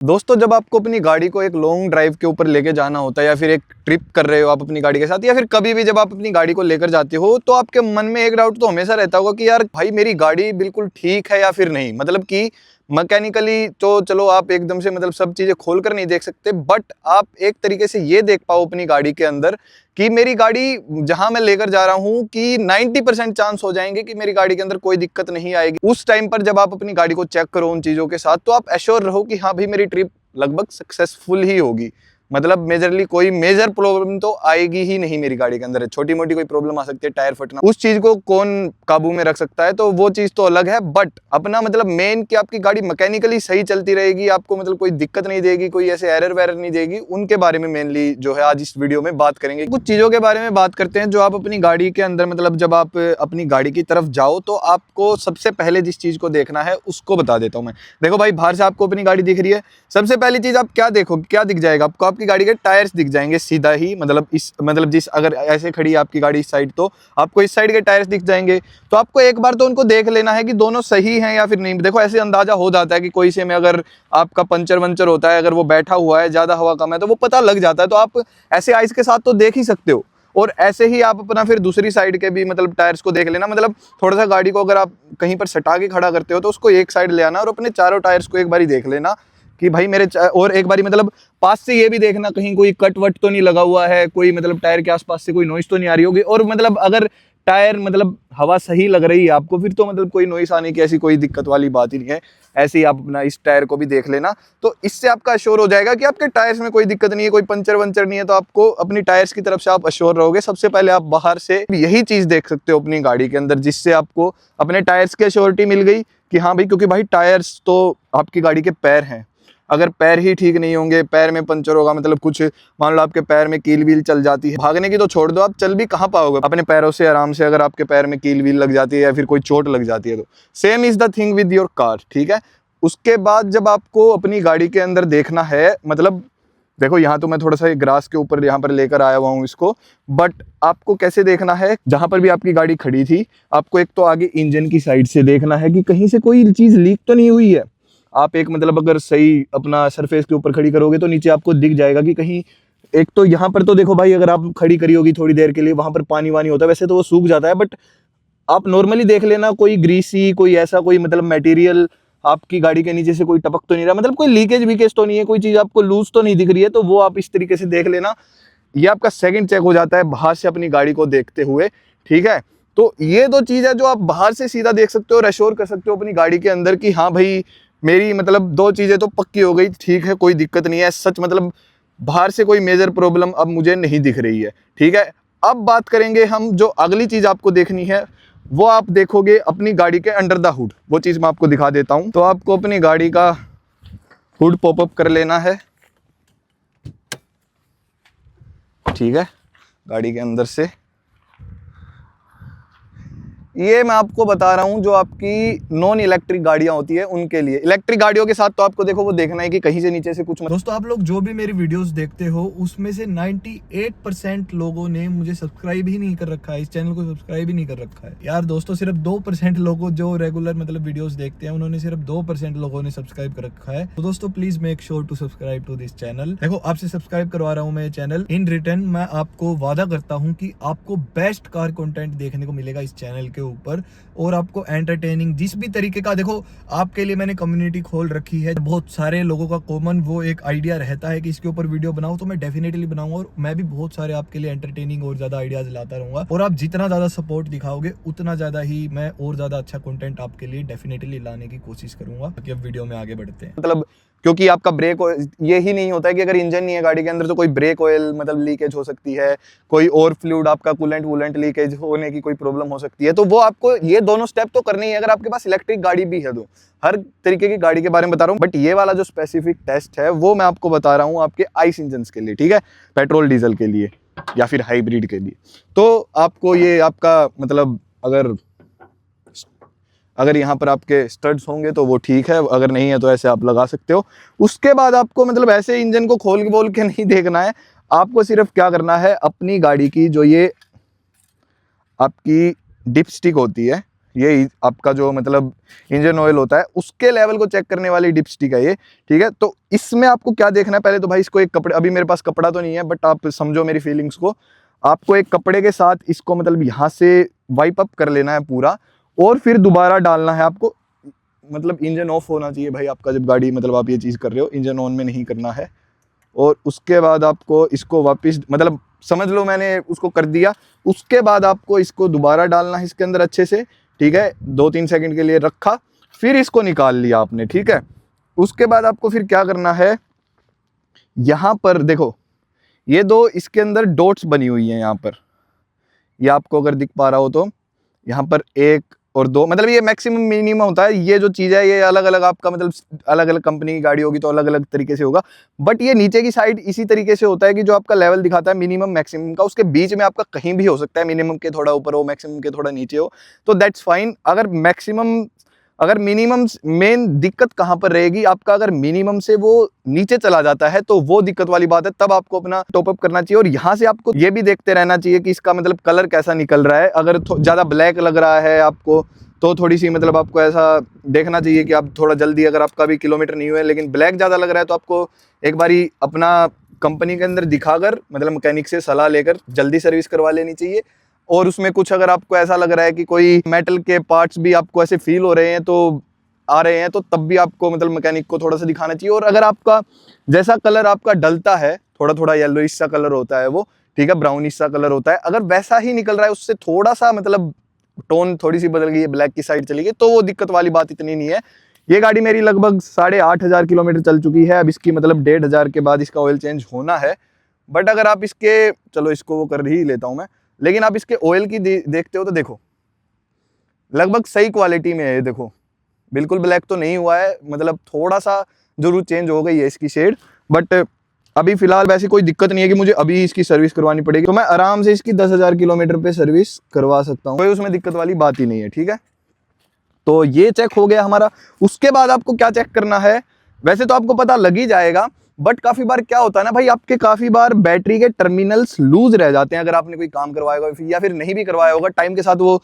दोस्तों, जब आपको अपनी गाड़ी को एक लॉन्ग ड्राइव के ऊपर लेके जाना होता है या फिर एक ट्रिप कर रहे हो आप अपनी गाड़ी के साथ, या फिर कभी भी जब आप अपनी गाड़ी को लेकर जाते हो, तो आपके मन में एक डाउट तो हमेशा रहता होगा कि यार भाई मेरी गाड़ी बिल्कुल ठीक है या फिर नहीं। मतलब कि मैकेनिकली तो चलो आप एकदम से मतलब सब चीज़ें खोल कर नहीं देख सकते, बट आप एक तरीके से ये देख पाओ अपनी गाड़ी के अंदर कि मेरी गाड़ी जहां मैं लेकर जा रहा हूं कि 90% चांस हो जाएंगे कि मेरी गाड़ी के अंदर कोई दिक्कत नहीं आएगी। उस टाइम पर जब आप अपनी गाड़ी को चेक करो उन चीज़ों के साथ, तो आप एश्योर रहो कि हाँ भाई मेरी ट्रिप लगभग सक्सेसफुल ही होगी। मतलब मेजरली कोई मेजर प्रॉब्लम तो आएगी ही नहीं मेरी गाड़ी के अंदर। छोटी मोटी कोई प्रॉब्लम आ सकती है, टायर फटना, उस चीज को कौन काबू में रख सकता है, तो वो चीज तो अलग है। बट अपना मतलब मेन कि आपकी गाड़ी मैकेनिकली सही चलती रहेगी, आपको मतलब कोई दिक्कत नहीं देगी, कोई ऐसे एरर वेरर नहीं देगी, उनके बारे में मेनली जो है आज इस वीडियो में बात करेंगे। कुछ चीजों के बारे में बात करते हैं जो आप अपनी गाड़ी के अंदर मतलब जब आप अपनी गाड़ी की तरफ जाओ तो आपको सबसे पहले जिस चीज को देखना है उसको बता देता हूं मैं। देखो भाई, बाहर से आपको अपनी गाड़ी दिख रही है, सबसे पहली चीज आप क्या देखो, क्या दिख जाएगा आपको? आपकी गाड़ी के टायर्स दिख जाएंगे सीधा ही। मतलब जिस अगर ऐसे खड़ी है आपकी गाड़ी इस साइड, तो आपको इस साइड के टायर्स दिख जाएंगे। तो आपको एक बार तो उनको देख लेना है कि दोनों सही हैं या फिर नहीं। देखो ऐसे अंदाजा हो जाता है कि कोई से में अगर आपका पंचर वंचर होता है, अगर वो बैठा हुआ है, ज्यादा हवा कम है, तो वो पता लग जाता है। तो आप ऐसे आइस के साथ तो देख ही सकते हो। और ऐसे ही आप अपना फिर दूसरी साइड के भी मतलब टायर्स को देख लेना। मतलब थोड़ा सा गाड़ी को अगर आप कहीं पर सटा के खड़ा करते हो तो उसको एक साइड ले आना और अपने चारों टायर्स को एक बारी देख लेना कि भाई मेरे और एक बारी मतलब पास से ये भी देखना कहीं कोई कट वट तो नहीं लगा हुआ है, कोई मतलब टायर के आसपास से कोई नॉइस तो नहीं आ रही होगी। और मतलब अगर टायर मतलब हवा सही लग रही है आपको, फिर तो मतलब कोई नॉइस आने की ऐसी कोई दिक्कत वाली बात ही नहीं है। ऐसे ही आप अपना इस टायर को भी देख लेना, तो इससे आपका अश्योर हो जाएगा कि आपके टायर्स में कोई दिक्कत नहीं है, कोई पंचर वंचर नहीं है। तो आपको अपनी टायर्स की तरफ से आप अश्योर रहोगे। सबसे पहले आप बाहर से यही चीज देख सकते हो अपनी गाड़ी के अंदर, जिससे आपको अपने टायर्स की अश्योरिटी मिल गई कि हाँ भाई, क्योंकि भाई टायर्स तो आपकी गाड़ी के पैर हैं। अगर पैर ही ठीक नहीं होंगे, पैर में पंचर होगा, मतलब कुछ मान लो आपके पैर में कील व्हील चल जाती है, भागने की तो छोड़ दो, आप चल भी कहाँ पाओगे अपने पैरों से आराम से, अगर आपके पैर में कील व्हील लग जाती है या फिर कोई चोट लग जाती है। तो same is the thing with your car, ठीक है। उसके बाद जब आपको अपनी गाड़ी के अंदर देखना है, मतलब देखो यहाँ तो मैं थोड़ा सा ग्रास के ऊपर यहाँ पर लेकर आया हुआ हूँ इसको, बट आपको कैसे देखना है, जहां पर भी आपकी गाड़ी खड़ी थी, आपको एक तो आगे इंजन की साइड से देखना है कि कहीं से कोई चीज लीक तो नहीं हुई है। आप एक मतलब अगर सही अपना सरफेस के ऊपर खड़ी करोगे तो नीचे आपको दिख जाएगा कि कहीं, एक तो यहाँ पर तो देखो भाई, अगर आप खड़ी करी होगी थोड़ी देर के लिए, वहां पर पानी वानी होता है, वैसे तो वो सूख जाता है, बट आप नॉर्मली देख लेना कोई ग्रीसी, कोई ऐसा कोई मतलब मटेरियल आपकी गाड़ी के नीचे से कोई टपक तो नहीं रहा, मतलब कोई लीकेज वीकेज तो नहीं है, कोई चीज आपको लूज तो नहीं दिख रही है, तो वो आप इस तरीके से देख लेना। ये आपका सेकंड चेक हो जाता है बाहर से अपनी गाड़ी को देखते हुए, ठीक है। तो ये दो चीज है जो आप बाहर से सीधा देख सकते हो और एश्योर कर सकते हो अपनी गाड़ी के अंदर कि हाँ भाई मेरी मतलब दो चीजें तो पक्की हो गई, ठीक है, कोई दिक्कत नहीं है सच, मतलब बाहर से कोई मेजर प्रॉब्लम अब मुझे नहीं दिख रही है, ठीक है। अब बात करेंगे हम, जो अगली चीज आपको देखनी है वो आप देखोगे अपनी गाड़ी के अंडर द हुड। वो चीज मैं आपको दिखा देता हूं। तो आपको अपनी गाड़ी का हुड पॉपअप कर लेना है, ठीक है, गाड़ी के अंदर से। ये मैं आपको बता रहा हूं जो आपकी नॉन इलेक्ट्रिक गाड़ियां होती है उनके लिए। इलेक्ट्रिक गाड़ियों के साथ तो आपको देखो वो देखना है कि कहीं से नीचे से कुछ दोस्तों, आप लोग जो भी मेरी वीडियोस देखते हो उसमें से 98% लोगों ने मुझे सब्सक्राइब ही नहीं कर रखा है, इस चैनल को सब्सक्राइब ही नहीं कर रखा है यार। दोस्तों, सिर्फ 2% लोगों जो रेगुलर मतलब वीडियोस देखते हैं उन्होंने, सिर्फ 2% लोगों ने सब्सक्राइब कर रखा है। तो दोस्तों please make sure to subscribe to this channel. देखो, आपसे सब्सक्राइब करवा रहा हूँ मैं चैनल। इन रिटर्न मैं आपको वादा करता हूँ कि आपको बेस्ट कार कंटेंट देखने को मिलेगा इस चैनल के ऊपर, और आपको एंटरटेनिंग जिस भी तरीके का, देखो आपके लिए मैंने कम्युनिटी खोल रखी है। बहुत सारे लोगों का कॉमन वो एक आइडिया रहता है कि इसके ऊपर वीडियो बनाऊं, तो मैं डेफिनेटली बनाऊंगा, और मैं भी बहुत सारे आपके लिए एंटरटेनिंग और ज्यादा आइडियाज लाता रहूंगा। और आप जितना ज्यादा सपोर्ट दिखाओगे उतना ज्यादा ही मैं और ज्यादा अच्छा कंटेंट आपके लिए डेफिनेटली लाने की कोशिश करूंगा। ताकि अब वीडियो में आगे बढ़ते हैं। मतलब क्योंकि आपका ब्रेक ये ही नहीं होता है कि अगर इंजन नहीं है गाड़ी के अंदर तो कोई ब्रेक ऑयल मतलब लीकेज हो सकती है, कोई और फ्लूइड आपका कूलेंट वूलेंट लीकेज होने की कोई प्रॉब्लम हो सकती है। तो वो आपको ये दोनों स्टेप तो करने ही है अगर आपके पास इलेक्ट्रिक गाड़ी भी है। तो हर तरीके की गाड़ी के बारे में बता रहा हूँ, बट ये वाला जो स्पेसिफिक टेस्ट है वो मैं आपको बता रहा हूँ आपके आइस इंजन के लिए, ठीक है, पेट्रोल डीजल के लिए या फिर हाइब्रिड के लिए। तो आपको ये आपका मतलब अगर यहाँ पर आपके स्टड्स होंगे तो वो ठीक है, अगर नहीं है तो ऐसे आप लगा सकते हो। उसके बाद आपको मतलब ऐसे इंजन को खोल के बोल के नहीं देखना है, आपको सिर्फ क्या करना है, अपनी गाड़ी की जो ये आपकी डिप स्टिक होती है, ये आपका जो मतलब इंजन ऑयल होता है उसके लेवल को चेक करने वाली डिपस्टिक है ये, ठीक है। तो इसमें आपको क्या देखना है, पहले तो भाई इसको एक कपड़े, अभी मेरे पास कपड़ा तो नहीं है बट आप समझो मेरी फीलिंग्स को, आपको एक कपड़े के साथ इसको मतलब यहाँ से वाइप अप कर लेना है पूरा, और फिर दोबारा डालना है आपको। मतलब इंजन ऑफ होना चाहिए भाई आपका जब गाड़ी, मतलब आप ये चीज़ कर रहे हो, इंजन ऑन में नहीं करना है। और उसके बाद आपको इसको वापस, मतलब समझ लो मैंने उसको कर दिया, उसके बाद आपको इसको दोबारा डालना है इसके अंदर अच्छे से, ठीक है। 2-3 सेकंड के लिए रखा, फिर इसको निकाल लिया आपने, ठीक है। उसके बाद आपको फिर क्या करना है, यहाँ पर देखो ये दो इसके अंदर डॉट्स बनी हुई हैं यहाँ पर, ये आपको अगर दिख पा रहा हो तो यहाँ पर 1 और 2, मतलब ये मैक्सिमम मिनिमम होता है। ये जो चीज़ है ये अलग अलग आपका मतलब अलग अलग कंपनी की गाड़ी होगी तो अलग अलग तरीके से होगा, बट ये नीचे की साइड इसी तरीके से होता है कि जो आपका लेवल दिखाता है मिनिमम मैक्सिमम का, उसके बीच में आपका कहीं भी हो सकता है, मिनिमम के थोड़ा ऊपर हो, मैक्सिमम के थोड़ा नीचे हो, तो दैट्स फाइन। अगर मिनिमम, मेन दिक्कत कहाँ पर रहेगी आपका, अगर मिनिमम से वो नीचे चला जाता है तो वो दिक्कत वाली बात है, तब आपको अपना टॉपअप करना चाहिए। और यहाँ से आपको ये भी देखते रहना चाहिए कि इसका मतलब कलर कैसा निकल रहा है। अगर ज़्यादा ब्लैक लग रहा है आपको तो थोड़ी सी मतलब आपको ऐसा देखना चाहिए कि आप थोड़ा जल्दी, अगर आपका भी किलोमीटर नहीं हुए लेकिन ब्लैक ज़्यादा लग रहा है तो आपको एक बारी अपना कंपनी के अंदर दिखाकर, मतलब मैकेनिक से सलाह लेकर जल्दी सर्विस करवा लेनी चाहिए। और उसमें कुछ अगर आपको ऐसा लग रहा है कि कोई मेटल के पार्ट्स भी आपको ऐसे फील हो रहे हैं तो आ रहे हैं, तो तब भी आपको मतलब मैकेनिक को थोड़ा सा दिखाना चाहिए। और अगर आपका जैसा कलर आपका डलता है, थोड़ा थोड़ा येलोइश सा कलर होता है वो, ठीक है, ब्राउनिश सा कलर होता है, अगर वैसा ही निकल रहा है, उससे थोड़ा सा मतलब टोन थोड़ी सी बदल गई है, ब्लैक की साइड चली गई, तो वो दिक्कत वाली बात इतनी नहीं है। ये गाड़ी मेरी लगभग 8,500 किलोमीटर चल चुकी है। अब इसकी मतलब 1,500 के बाद इसका ऑयल चेंज होना है। बट अगर आप इसके, चलो इसको वो कर ही लेता हूँ मैं, लेकिन आप इसके ऑयल की देखते हो तो देखो लगभग सही क्वालिटी में है ये, देखो बिल्कुल ब्लैक तो नहीं हुआ है, मतलब थोड़ा सा जरूर चेंज हो गई है इसकी शेड, बट अभी फिलहाल वैसी कोई दिक्कत नहीं है कि मुझे अभी इसकी सर्विस करवानी पड़ेगी, तो मैं आराम से इसकी 10,000 किलोमीटर पे सर्विस करवा सकता हूँ, कोई उसमें दिक्कत वाली बात ही नहीं है, ठीक है। तो ये चेक हो गया हमारा। उसके बाद आपको क्या चेक करना है, वैसे तो आपको पता लग ही जाएगा, बट काफी बार क्या होता है ना भाई, आपके काफी बार बैटरी के टर्मिनल्स लूज रह जाते हैं, अगर आपने कोई काम करवाया होगा या फिर नहीं भी करवाया होगा, टाइम के साथ वो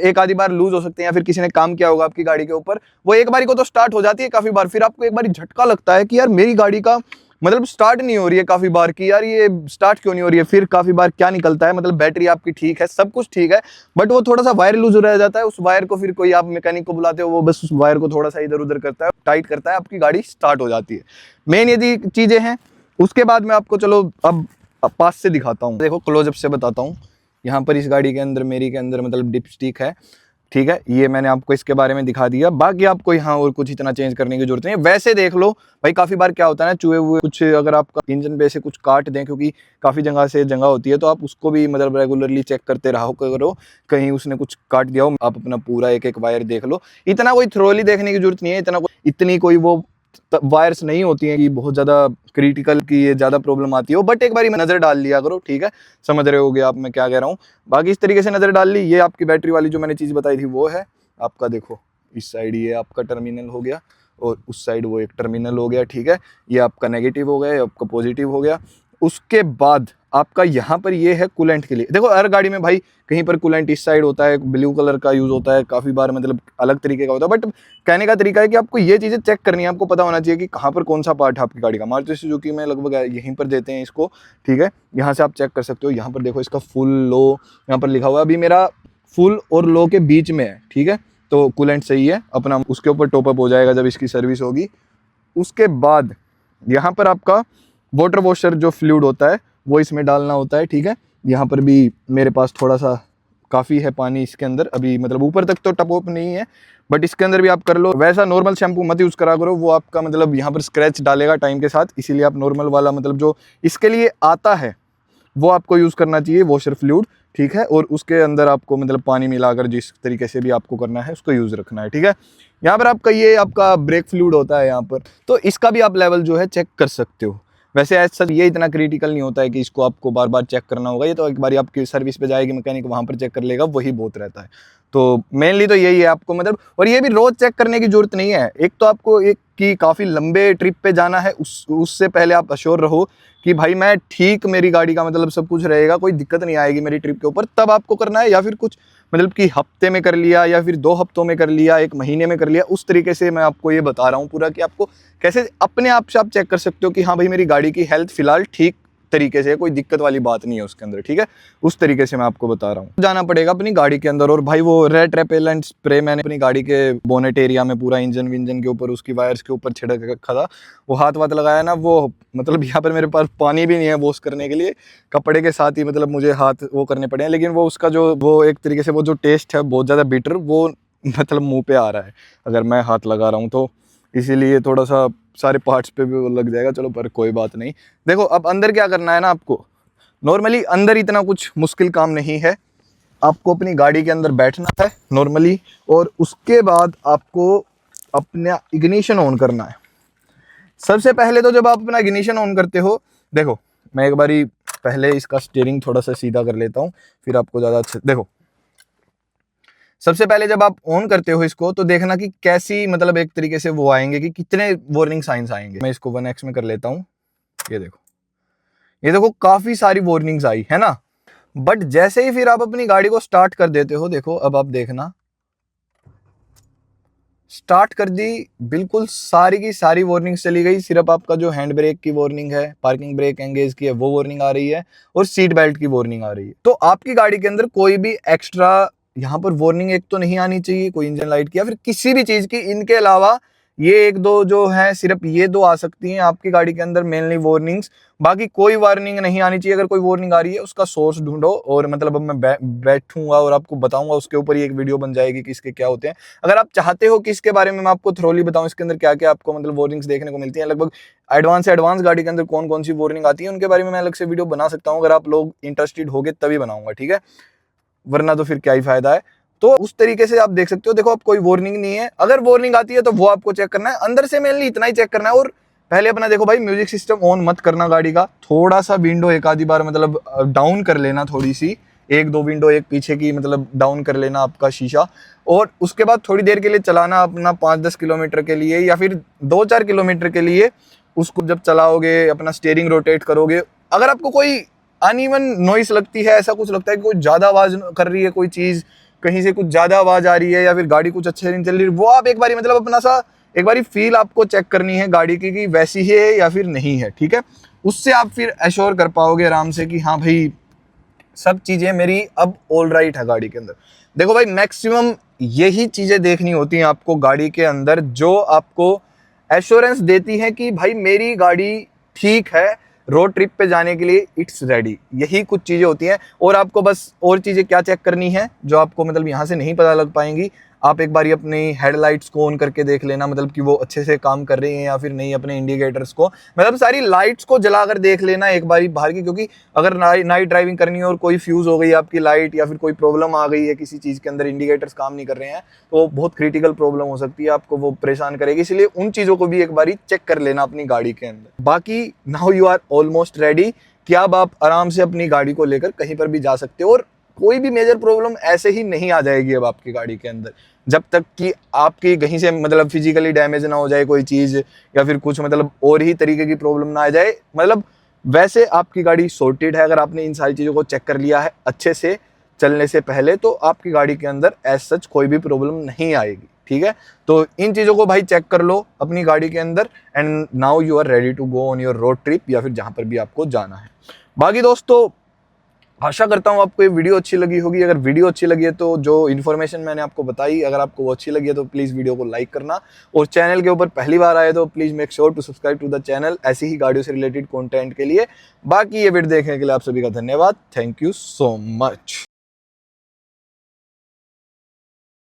एक आधी बार लूज हो सकते हैं, या फिर किसी ने काम किया होगा आपकी गाड़ी के ऊपर, वो एक बारी को तो स्टार्ट हो जाती है काफी बार, फिर आपको एक बार झटका लगता है कि यार मेरी गाड़ी का मतलब स्टार्ट नहीं हो रही है काफी बार की, यार ये स्टार्ट क्यों नहीं हो रही है। फिर काफी बार क्या निकलता है, मतलब बैटरी आपकी ठीक है, सब कुछ ठीक है, बट वो थोड़ा सा वायर लूज रह जाता है, उस वायर को फिर कोई आप मैकेनिक को बुलाते हो, वो बस उस वायर को थोड़ा सा इधर उधर करता है, टाइट करता है, आपकी गाड़ी स्टार्ट हो जाती है। मेन ये चीजें हैं। उसके बाद मैं आपको चलो अब पास से दिखाता हूँ, देखो क्लोजअप से बताता हूँ। यहाँ पर इस गाड़ी के अंदर, मेरी के अंदर मतलब डिपस्टिक है, ठीक है, ये मैंने आपको इसके बारे में दिखा दिया, बाकी आपको यहाँ और कुछ इतना चेंज करने की जरूरत नहीं है। वैसे देख लो भाई, काफी बार क्या होता है ना, चूहे हुए कुछ अगर आपका इंजन पे से कुछ काट दें, क्योंकि काफी जगह से जगह होती है, तो आप उसको भी मतलब रेगुलरली चेक करते रहो करो, कहीं उसने कुछ काट दिया हो, आप अपना पूरा एक एक वायर देख लो। इतना कोई थ्रोली देखने की जरूरत नहीं है, इतनी कोई वो वायर्स नहीं होती हैं कि बहुत ज़्यादा क्रिटिकल की ये ज़्यादा प्रॉब्लम आती हो, बट एक बार नज़र डाल लिया करो, ठीक है, समझ रहे होगे आप मैं क्या कह रहा हूँ। बाकी इस तरीके से नज़र डाल ली। ये आपकी बैटरी वाली जो मैंने चीज़ बताई थी वो है आपका, देखो इस साइड ये आपका टर्मिनल हो गया और उस साइड वो एक टर्मिनल हो गया, ठीक है, ये आपका नेगेटिव हो गया, ये आपका पॉजिटिव हो गया। उसके बाद आपका यहाँ पर ये है कूलेंट के लिए। देखो हर गाड़ी में भाई कहीं पर कूलेंट इस साइड होता है, ब्लू कलर का यूज़ होता है, काफ़ी बार मतलब अलग तरीके का होता है, बट कहने का तरीका है कि आपको ये चीज़ें चेक करनी है, आपको पता होना चाहिए कि कहाँ पर कौन सा पार्ट है आपकी गाड़ी का। मारुति सुजुकी में लगभग यहीं पर देते हैं इसको, ठीक है, यहाँ से आप चेक कर सकते हो। यहाँ पर देखो इसका फुल लो यहाँ पर लिखा हुआ है, अभी मेरा फुल और लो के बीच में है, ठीक है, तो कूलेंट सही है अपना, उसके ऊपर टॉपअप हो जाएगा जब इसकी सर्विस होगी। उसके बाद यहाँ पर आपका वाटर वॉशर जो फ्लूइड होता है वो इसमें डालना होता है, ठीक है। यहाँ पर भी मेरे पास थोड़ा सा काफ़ी है पानी इसके अंदर, अभी मतलब ऊपर तक तो टपअप नहीं है, बट इसके अंदर भी आप कर लो। वैसा नॉर्मल शैम्पू मत यूज़ करा करो, वो आपका मतलब यहाँ पर स्क्रैच डालेगा टाइम के साथ, इसीलिए आप नॉर्मल वाला मतलब जो इसके लिए आता है वो आपको यूज़ करना चाहिए, वॉशर फ्लूइड, ठीक है। और उसके अंदर आपको मतलब पानी मिलाकर जिस तरीके से भी आपको करना है उसको यूज़ रखना है, ठीक है। यहाँ पर आपका ये आपका ब्रेक फ्लूइड होता है यहाँ पर, तो इसका भी आप लेवल जो है चेक कर सकते हो। वैसे एज सच ये इतना क्रिटिकल नहीं होता है कि इसको आपको बार बार चेक करना होगा, ये तो एक बार आपकी सर्विस पे जाएगी मैकेनिक, वहाँ पर चेक कर लेगा, वही बहुत रहता है। तो मेनली तो यही है आपको मतलब, और ये भी रोज़ चेक करने की जरूरत नहीं है। एक तो आपको एक कि काफ़ी लंबे ट्रिप पे जाना है, उससे पहले आप अश्योर रहो कि भाई मैं ठीक, मेरी गाड़ी का मतलब सब कुछ रहेगा, कोई दिक्कत नहीं आएगी मेरी ट्रिप के ऊपर, तब आपको करना है। या फिर कुछ मतलब कि हफ्ते में कर लिया या फिर 2 हफ्तों में कर लिया, 1 महीने में कर लिया, उस तरीके से मैं आपको ये बता रहा हूँ पूरा कि आपको कैसे अपने आप से आप चेक कर सकते हो कि हाँ भाई मेरी गाड़ी की हेल्थ फिलहाल ठीक तरीके से, कोई दिक्कत वाली बात नहीं है उसके अंदर, ठीक है। उस तरीके से मैं आपको बता रहा हूँ। जाना पड़ेगा अपनी गाड़ी के अंदर, और भाई वो रेड रेपेलेंट स्प्रे मैंने अपनी गाड़ी के बोनेट एरिया में पूरा इंजन विंजन के ऊपर, उसकी वायर्स के ऊपर छिड़क रखा था। वो हाथ वाथ लगाया ना, वो मतलब यहाँ पर मेरे पास पानी भी नहीं है वॉश करने के लिए, कपड़े के साथ ही मतलब मुझे हाथ वो करने पड़े हैं। लेकिन वो उसका जो वो एक तरीके से वो जो टेस्ट है बहुत ज़्यादा बिटर, वो मतलब मुँह पे आ रहा है अगर मैं हाथ लगा रहा हूँ तो, इसीलिए थोड़ा सा सारे पार्ट्स पे भी वो लग जाएगा। चलो पर कोई बात नहीं। देखो अब अंदर क्या करना है ना आपको, नॉर्मली अंदर इतना कुछ मुश्किल काम नहीं है। आपको अपनी गाड़ी के अंदर बैठना है नॉर्मली, और उसके बाद आपको अपना इग्निशन ऑन करना है। सबसे पहले तो जब आप अपना इग्निशन ऑन करते हो, देखो मैं एक बारी पहले इसका स्टीयरिंग थोड़ा सा सीधा कर लेता हूँ, फिर आपको ज़्यादा अच्छे देखो। सबसे पहले जब आप ऑन करते हो इसको, तो देखना कि कैसी मतलब एक तरीके से वो आएंगे कि कितने वार्निंग साइंस आएंगे। मैं इसको 1x में कर लेता हूँ। ये देखो काफी सारी वार्निंग्स आई है ना। बट जैसे ही फिर आप अपनी गाड़ी को स्टार्ट कर देते हो, देखो अब आप देखना, स्टार्ट कर दी, बिल्कुल सारी की सारी वार्निंग चली गई। सिर्फ आपका जो हैंड ब्रेक की वार्निंग है, पार्किंग ब्रेक एंगेज की है, वो वार्निंग आ रही है, और सीट बेल्ट की वार्निंग आ रही है। तो आपकी गाड़ी के अंदर कोई भी एक्स्ट्रा यहाँ पर वार्निंग एक तो नहीं आनी चाहिए, कोई इंजन लाइट की या फिर किसी भी चीज की। इनके अलावा ये 1-2 जो है, सिर्फ ये 2 आ सकती हैं आपकी गाड़ी के अंदर मेनली वार्निंग्स। बाकी कोई वार्निंग नहीं आनी चाहिए। अगर कोई वार्निंग आ रही है उसका सोर्स ढूंढो, और मतलब अब मैं बैठूंगा और आपको बताऊंगा, उसके ऊपर ही एक वीडियो बन जाएगी कि इसके क्या होते हैं। अगर आप चाहते हो कि इसके बारे में मैं आपको थ्रोली बताऊं, इसके अंदर क्या क्या आपको मतलब वार्निंग्स देखने को मिलती हैं, लगभग एडवांस से एडवांस गाड़ी के अंदर कौन कौन सी वार्निंग आती है, उनके बारे में मैं अलग से वीडियो बना सकता हूँ। अगर आप लोग इंटरेस्टेड होगे तभी बनाऊंगा, ठीक है, वरना तो फिर क्या ही फायदा है। तो उस तरीके से आप देख सकते हो। देखो अब कोई वार्निंग नहीं है। अगर वार्निंग आती है तो वो आपको चेक करना है, अंदर से मेनली इतना ही चेक करना है। और पहले अपना देखो भाई, म्यूजिक सिस्टम ऑन मत करना गाड़ी का, थोड़ा सा विंडो एक आधी बार मतलब डाउन कर लेना, थोड़ी सी 1-2 विंडो एक पीछे की मतलब डाउन कर लेना आपका शीशा, और उसके बाद थोड़ी देर के लिए चलाना अपना 5-10 किलोमीटर के लिए या फिर 2-4 किलोमीटर के लिए। उसको जब चलाओगे, अपना स्टीयरिंग रोटेट करोगे, अगर आपको कोई अनइवन नॉइस लगती है, ऐसा कुछ लगता है कि कोई ज्यादा आवाज कर रही है, कोई चीज कहीं से कुछ ज्यादा आवाज आ रही है, या फिर गाड़ी कुछ अच्छे से नहीं चल रही, वो आप एक बारी मतलब अपना सा एक बारी फील आपको चेक करनी है गाड़ी की कि वैसी ही है या फिर नहीं है, ठीक है। उससे आप फिर एश्योर कर पाओगे आराम से कि हाँ भाई सब चीजें मेरी अब ऑल राइट है गाड़ी के अंदर। देखो भाई मैक्सिमम यही चीजें देखनी होती हैं आपको गाड़ी के अंदर, जो आपको एश्योरेंस देती है कि भाई मेरी गाड़ी ठीक है, रोड ट्रिप पे जाने के लिए इट्स रेडी। यही कुछ चीजें होती हैं। और आपको बस और चीजें क्या चेक करनी है जो आपको मतलब यहाँ से नहीं पता लग पाएंगी, आप एक बारी अपनी हेडलाइट्स को ऑन करके देख लेना, मतलब कि वो अच्छे से काम कर रही हैं या फिर नहीं। अपने इंडिकेटर्स को मतलब सारी लाइट्स को जलाकर देख लेना एक बारी बाहर की, क्योंकि अगर नाइट ड्राइविंग करनी है और कोई फ्यूज हो गई आपकी लाइट, या फिर कोई प्रॉब्लम आ गई है किसी चीज़ के अंदर, इंडिकेटर्स काम नहीं कर रहे हैं, तो बहुत क्रिटिकल प्रॉब्लम हो सकती है, आपको वो परेशान करेगी। इसलिए उन चीज़ों को भी एक बारी चेक कर लेना अपनी गाड़ी के अंदर। बाकी now you are almost ready कि अब आप आराम से अपनी गाड़ी को लेकर कहीं पर भी जा सकते हो, और कोई भी मेजर प्रॉब्लम ऐसे ही नहीं आ जाएगी अब आपकी गाड़ी के अंदर, जब तक कि आपकी कहीं से मतलब फिजिकली डैमेज ना हो जाए कोई चीज़, या फिर कुछ मतलब और ही तरीके की प्रॉब्लम ना आ जाए। मतलब वैसे आपकी गाड़ी सॉर्टेड है। अगर आपने इन सारी चीज़ों को चेक कर लिया है अच्छे से चलने से पहले, तो आपकी गाड़ी के अंदर एज सच कोई भी प्रॉब्लम नहीं आएगी, ठीक है। तो इन चीज़ों को भाई चेक कर लो अपनी गाड़ी के अंदर, and now you are ready to go on your road trip, या फिर जहाँ पर भी आपको जाना है। बाकी दोस्तों आशा करता हूँ आपको ये वीडियो अच्छी लगी होगी। अगर वीडियो अच्छी लगी है तो जो इन्फॉर्मेशन मैंने आपको बताई, अगर आपको वो अच्छी लगी है तो प्लीज़ वीडियो को लाइक करना, और चैनल के ऊपर पहली बार आए तो please make sure to subscribe to the channel ऐसी ही गाड़ियों से रिलेटेड कंटेंट के लिए। बाकी ये वीडियो देखने के लिए आप सभी का धन्यवाद। Thank you so much.